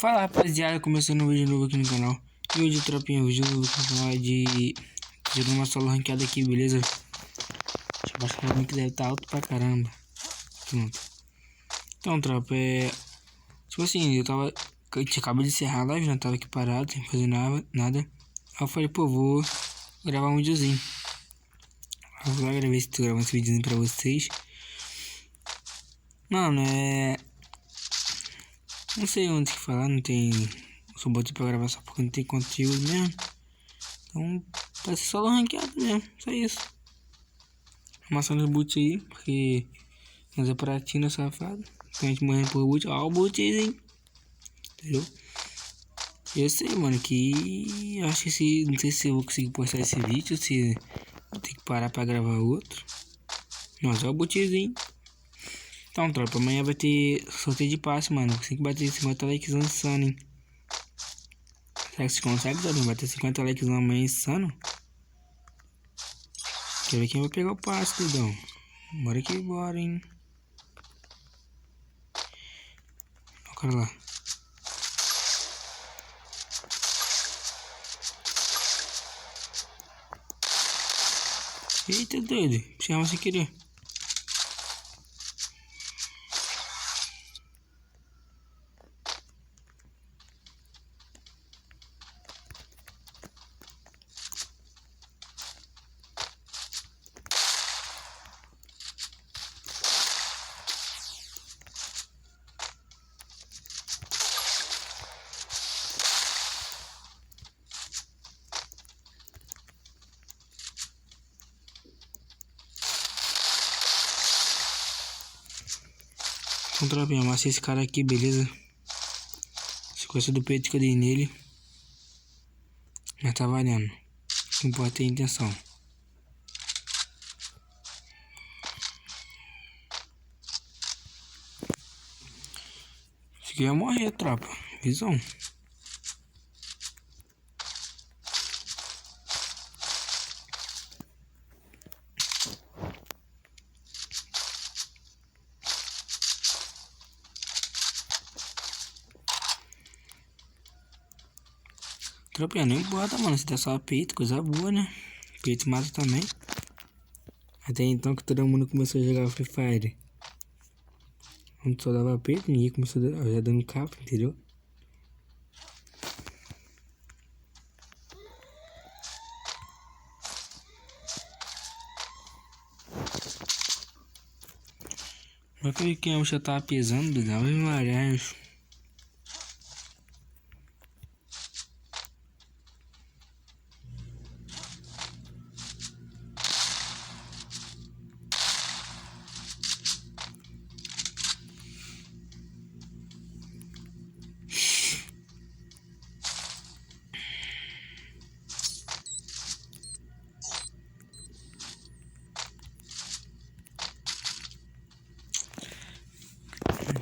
Fala rapaziada, começando um vídeo novo aqui no canal. E hoje, tropinha, o vídeo novo aqui no canal é de jogar uma solo ranqueada aqui, beleza? Deixa eu baixar o link, deve estar alto pra caramba. Pronto. Então, tropa, tipo assim, eu tinha acabado de encerrar a live, já tava aqui parado, sem fazer nada. Aí eu falei, pô, vou gravar um videozinho. Eu vou lá gravar esse videozinho pra vocês. Mano, não sei onde que falar, não tem. Só botei pra gravar só porque não tem conteúdo mesmo. Então, vai ser só ranqueado mesmo, só isso. Amassando os boot aí, porque nós é pratina, safado. Então a gente morrendo por boot, ó o bootzinho. Entendeu? Eu sei, mano, que acho que não sei se eu vou conseguir postar esse vídeo, se vou ter que parar pra gravar outro. Mas ó o bootzinho. Então, tropa, amanhã vai ter sorteio de passe, mano. Tem que bater 50 likes insano, hein? Será que você consegue, Davi? Bater 50 likes amanhã insano? Quer ver quem vai pegar o passe, Dudão? Bora que bora, hein? Olha o cara lá. Eita, doido. Chama sem querer. Então, tropinha, amassei esse cara aqui, beleza? Sequência do peito que eu dei nele. Mas tá valendo. O que importa é a intenção. Esse aqui ia morrer, tropa. Visão. Tropinha, não importa, mano. Se der só peito, coisa boa, né? Peito mata também. Até então que todo mundo começou a jogar Free Fire. Onde só dava peito, ninguém começou já dando capa, entendeu? Mas que quem eu já tava pesando, dava Maranhão.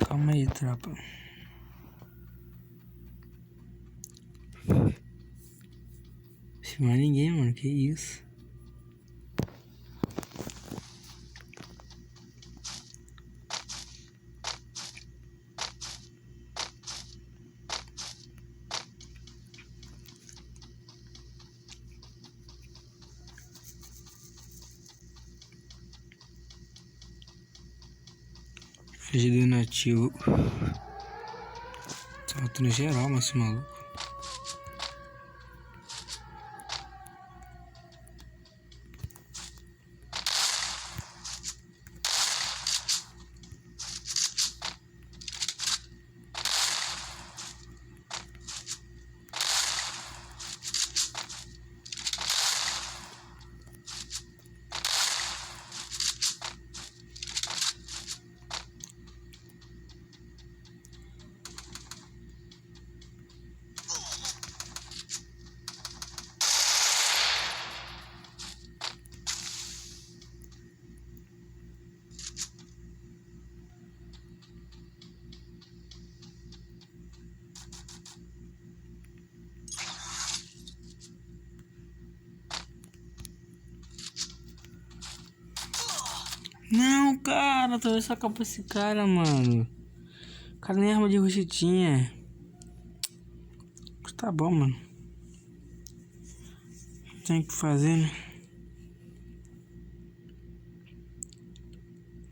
Calma aí, tropa. Se mais ninguém, mano, que isso? GD nativo. Tá matando geral, mas esse maluco. Não, cara, tô vendo só capa esse cara, mano. O cara nem arma de rochetinha. Tá bom, mano. Tem que fazer, né?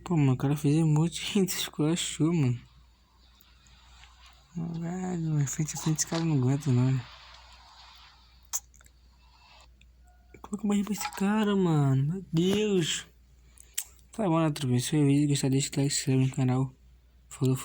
Pô, mano, o cara fez emote e ainda esculachou, mano. Velho, frente a frente esse cara não aguenta, não. Como é que eu morri pra esse cara, mano? Meu Deus. Tá bom, né, trupe? Se o vídeo gostar, deixa o like, se inscreve no canal. Falou.